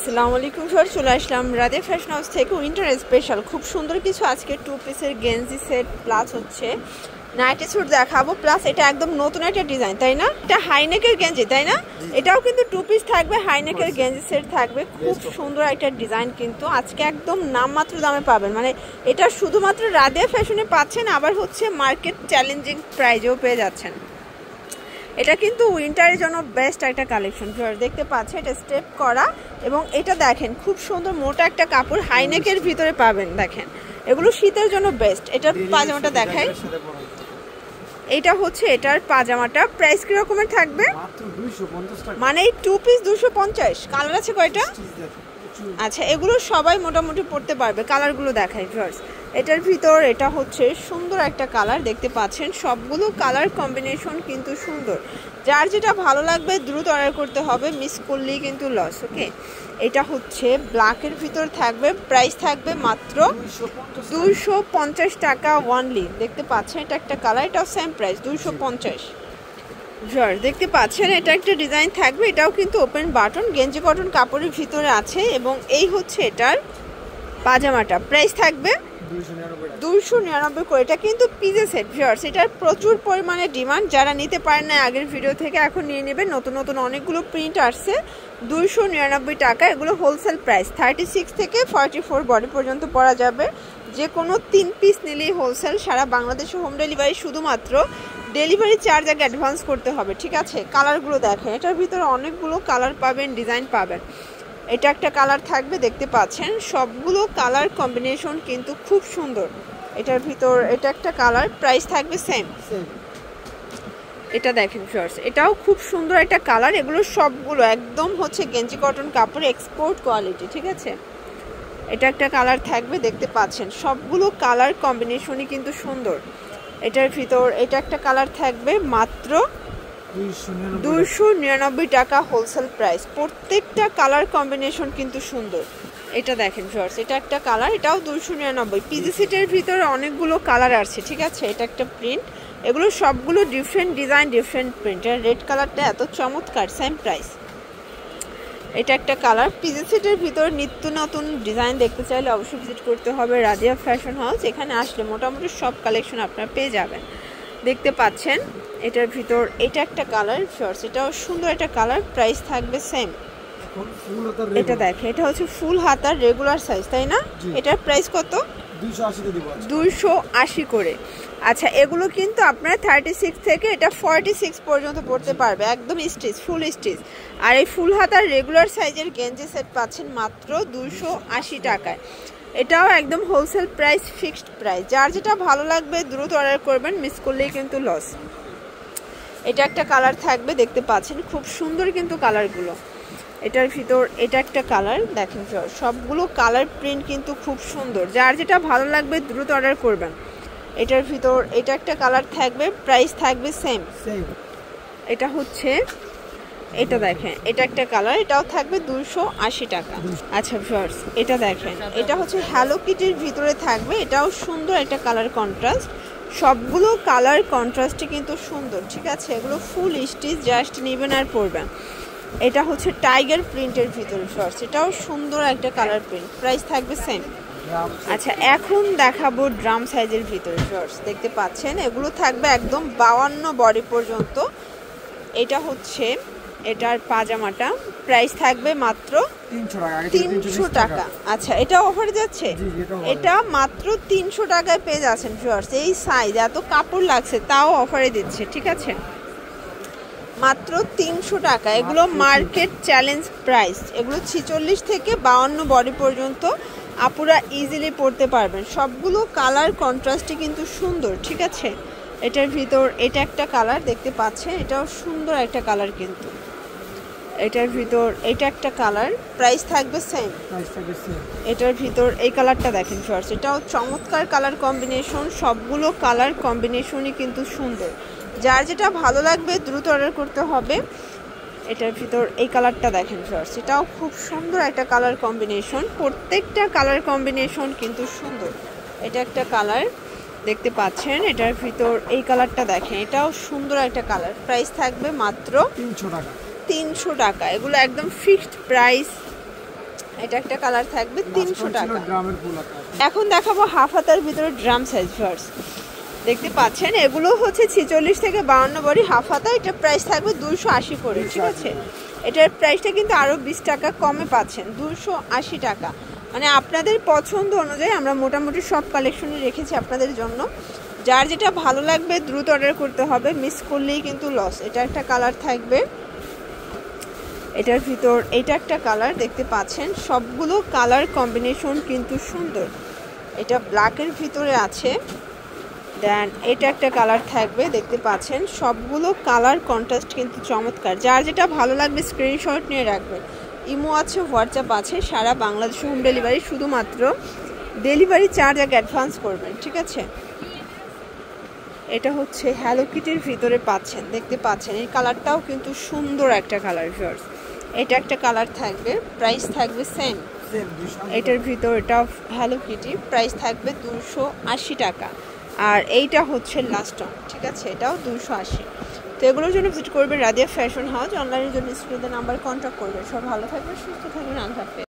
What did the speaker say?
আসসালামু আলাইকুম স্যার, চলে আসলাম রাধে ফ্যাশন হাউস থেকে উইন্টার স্পেশাল খুব সুন্দর কিছু আজকে টু পিসের গেঞ্জি সেট প্লাস হচ্ছে নাইটি স্যুট দেখাবো। প্লাস এটা একদম নতুন একটা ডিজাইন, তাই না? এটা হাইনেকের গেঞ্জি, তাই না? এটাও কিন্তু টু পিস থাকবে, হাইনেকের গেঞ্জি সেট থাকবে। খুব সুন্দর একটা ডিজাইন, কিন্তু আজকে একদম নামমাত্র দামে পাবেন। মানে এটা শুধুমাত্র রাধে ফ্যাশনে পাচ্ছেন, আবার হচ্ছে মার্কেট চ্যালেঞ্জিং প্রাইজেও পেয়ে যাচ্ছেন। এটা কিন্তু উইন্টারের জন্য বেস্ট একটা কালেকশন। দেখতে পাচ্ছেন এটা স্টেপ করা, এবং এটা দেখেন খুব সুন্দর মোটা একটা কাপড় হাইনেকের ভিতরে পাবেন। দেখেন এগুলো শীতের জন্য বেস্ট। এটার পাজামাটা দেখাই, এটা হচ্ছে এটার পাজামাটা। প্রাইস কি রকমের থাকবে? মানে এই টু পিস 250। কালার আছে কয়টা? আচ্ছা, এগুলো সবাই মোটামুটি পড়তে পারবে। কালারগুলো দেখাই ভিউয়ার্স। এটার ভিতর এটা হচ্ছে সুন্দর একটা কালার দেখতে পাচ্ছেন। সবগুলো কালার কম্বিনেশন কিন্তু সুন্দর। যার যেটা ভালো লাগবে দ্রুত অর্ডার করতে হবে, মিস করলেই কিন্তু লস। ওকে, এটা হচ্ছে ব্ল্যাকের ভিতর থাকবে, প্রাইস থাকবে মাত্র 250 টাকা ওয়ানলি। দেখতে পাচ্ছেন এটা একটা কালার, এটাও সেম প্রাইস 250। দেখতে পাচ্ছেন এটা একটা ডিজাইন থাকবে, এটাও কিন্তু ওপেন বাটন গেঞ্জি কটন কাপড়ের ভিতরে আছে, এবং এই হচ্ছে এটার পাজামাটা। প্রাইস থাকবে 299 করে। এটা কিন্তু পিজে সেট ভিউয়ার্স, এটার প্রচুর পরিমাণে ডিমান্ড। যারা নিতে পারেন না আগের ভিডিও থেকে, এখন নিয়ে নেবেন। নতুন নতুন অনেকগুলো প্রিন্ট আসছে। 299 টাকা। এগুলো হোলসেল প্রাইস। 36 থেকে 44 বডি পর্যন্ত পরা যাবে। যে কোনো 3 পিস নিলেই হোলসেল। সারা বাংলাদেশে হোম ডেলিভারি, শুধুমাত্র ডেলিভারি চার্জ আগে অ্যাডভান্স করতে হবে, ঠিক আছে? কালারগুলো দেখেন, এটার ভিতরে অনেকগুলো কালার পাবেন, ডিজাইন পাবেন। এটা একটা কালার থাকবে দেখতে পাচ্ছেন। সবগুলো কালার কম্বিনেশন কিন্তু খুব সুন্দর। এটার ভিতর এটা একটা কালার, প্রাইস থাকবে সেম। এটা দেখেন ভিউয়ার্স, এটাও খুব সুন্দর একটা কালার। এগুলো সবগুলো একদম হচ্ছে গেঞ্জি কটন কাপড়, এক্সপোর্ট কোয়ালিটি, ঠিক আছে? এটা একটা কালার থাকবে দেখতে পাচ্ছেন। সবগুলো কালার কম্বিনেশনই কিন্তু সুন্দর। এটার ভিতর এটা একটা কালার থাকবে, মাত্র 299 টাকা হোলসেল প্রাইস। প্রত্যেকটা কালার কম্বিনেশন কিন্তু সুন্দর। এটা দেখেন ভিউয়ার্স, এটা একটা কালার, এটাও 299। পিজি সেটের ভিতরে অনেকগুলো কালার আছে, ঠিক আছে? এটা একটা প্রিন্ট, এগুলো সবগুলো ডিফারেন্ট ডিজাইন, ডিফারেন্ট প্রিন্ট। এর রেড কালারটা এত চমৎকার, সেম প্রাইস। এটা একটা কালার। পিজি সেটের ভিতর নিত্য নতুন ডিজাইন দেখতে চাইলে অবশ্যই ভিজিট করতে হবে রাদিয়া ফ্যাশন হাউস। এখানে আসলে মোটামুটি সব কালেকশন আপনারা পেয়ে যাবেন। দেখতে পাচ্ছেন এটার ভিতর এটা একটা কালার শর্টস, এটাও সুন্দর একটা কালার, প্রাইস থাকবে সেম। এটা দেখে, এটা হচ্ছে ফুল হাতার রেগুলার সাইজ, তাই না? এটার প্রাইস কত? 280 করে। আচ্ছা, এগুলো কিন্তু আপনারা 36 থেকে এটা 46 পর্যন্ত পড়তে পারবে, একদম স্টিচ, ফুল স্টিচ। আর এই ফুল হাতার রেগুলার সাইজের গেঞ্জি সেট পাচ্ছেন মাত্র 280 টাকায়। এটাও একদম হোলসেল প্রাইস, ফিক্সড প্রাইস। যার যেটা ভালো লাগবে দ্রুত অর্ডার করবেন, মিস করলেই কিন্তু লস। এটা একটা কালার থাকবে দেখতে পাচ্ছেন, খুব সুন্দর কিন্তু কালারগুলো। এটার ভিতর এটা একটা কালার দেখেন, সবগুলো কালার প্রিন্ট কিন্তু খুব সুন্দর। যার যেটা ভালো লাগবে দ্রুত অর্ডার করবেন। এটার ভিতর এটা একটা কালার থাকবে, প্রাইস থাকবে সেম। এটা হচ্ছে এটা দেখেন, এটা একটা কালার, এটাও থাকবে 280 টাকা। আচ্ছা ভিউয়ার্স, এটা দেখেন, এটা হচ্ছে হ্যালো কিটির ভিতরে থাকবে, এটাও সুন্দর একটা কালার কন্ট্রাস্ট। সবগুলো কালার কন্ট্রাস্টে কিন্তু সুন্দর, ঠিক আছে? এগুলো ফুল স্টিচ, জাস্ট নেবেন আর পরবেন। এটা হচ্ছে টাইগার প্রিন্টের ভিতরে ভিউয়ার্স, এটাও সুন্দর একটা কালার প্রিন্ট, প্রাইস থাকবে সেম। আচ্ছা, এখন দেখাবো ড্রাম সাইজের ভিতরে ভিউয়ার্স। দেখতে পাচ্ছেন এগুলো থাকবে একদম 52 বডি পর্যন্ত। এটা হচ্ছে এটার পাজামাটা, প্রাইস থাকবে মাত্র 300 টাকা। আচ্ছা, এটা অফারে যাচ্ছে, এটা মাত্র 300 টাকায় পেয়ে যাচ্ছেন ভিউয়ার্স। এই সাইজ এত কাপড় লাগছে, তাও অফারে দিচ্ছে, ঠিক আছে? মাত্র 300 টাকা। এগুলো মার্কেট চ্যালেঞ্জ প্রাইস। এগুলো 46 থেকে 52 বডি পর্যন্ত আপুরা ইজিলি পরতে পারবেন। সবগুলো কালার কন্ট্রাস্টে কিন্তু সুন্দর, ঠিক আছে? এটার ভিতর এটা একটা কালার দেখতে পাচ্ছেন, এটাও সুন্দর একটা কালার কিন্তু। এটার ভিতর এটা একটা কালার, প্রাইস থাকবে সেম। এটার ভিতর এই কালারটা দেখেন ফার্স্ট, এটাও চমৎকার কালার কম্বিনেশন। সবগুলো কালার কম্বিনেশনই কিন্তু সুন্দর। যার যেটা ভালো লাগবে দ্রুত অর্ডার করতে হবে। এটার ভিতর এই কালারটা দেখেন ফার্স্ট, এটাও খুব সুন্দর একটা কালার কম্বিনেশন। প্রত্যেকটা কালার কম্বিনেশন কিন্তু সুন্দর। এটা একটা কালার দেখতে পাচ্ছেন, এটার ভিতর এই কালারটা দেখেন, এটাও সুন্দর একটা কালার, প্রাইস থাকবে মাত্র 300 টাকা। 300 টাকা। এগুলো একদম ফিক্সড প্রাইস, এটা একটা কালার থাকবে 300 টাকা। এখন দেখাবো হাফ হাতার ভিতরে ড্রাম সাইজ ভার্স, দেখতে পাচ্ছেন এগুলো হচ্ছে 46 থেকে 52 বডি হাফ হাতা। এটা প্রাইস থাকবে 280 করে, ঠিক আছে। এটার প্রাইসটা কিন্তু আরো 20 টাকা কমে পাচ্ছেন, 280 টাকা। মানে আপনাদের পছন্দ অনুযায়ী আমরা মোটামুটি সব কালেকশনই রেখেছি আপনাদের জন্য। যার যেটা ভালো লাগবে দ্রুত অর্ডার করতে হবে, মিস করলেই কিন্তু লস। এটা একটা কালার থাকবে, এটার ভিতর এটা একটা কালার দেখতে পাচ্ছেন, সবগুলো কালার কম্বিনেশন কিন্তু সুন্দর। এটা ব্ল্যাকের ভিতরে আছে, দেন এটা একটা কালার থাকবে দেখতে পাচ্ছেন, সবগুলো কালার কন্ট্রাস্ট কিন্তু চমৎকার। যার যেটা ভালো লাগবে স্ক্রিনশট নিয়ে রাখবেন। ইমো আছে, হোয়াটসঅ্যাপ আছে, সারা বাংলাদেশে হোম ডেলিভারি। শুধুমাত্র ডেলিভারি চার্জ আগে অ্যাডভান্স করবেন, ঠিক আছে। এটা হচ্ছে হ্যালো কিটির ভিতরে পাচ্ছেন, দেখতে পাচ্ছেন এই কালারটাও কিন্তু সুন্দর একটা কালার ভিউয়ার্স। এটা একটা কালার থাকবে, প্রাইস থাকবে সেম। এটার ভিতর এটা হ্যালো কিটি, প্রাইস থাকবে 280 টাকা। আর এইটা হচ্ছে লাস্ট অন, ঠিক আছে, এটাও 280। তো এগুলোর জন্য ভিজিট করবেন রাদিয়া ফ্যাশন হাউস। অনলাইনের জন্য স্ক্রিনে নাম্বার কন্ট্যাক্ট করবেন। সব ভালো থাকবেন, সুস্থ থাকবেন, আল্লাহ হাফেজ।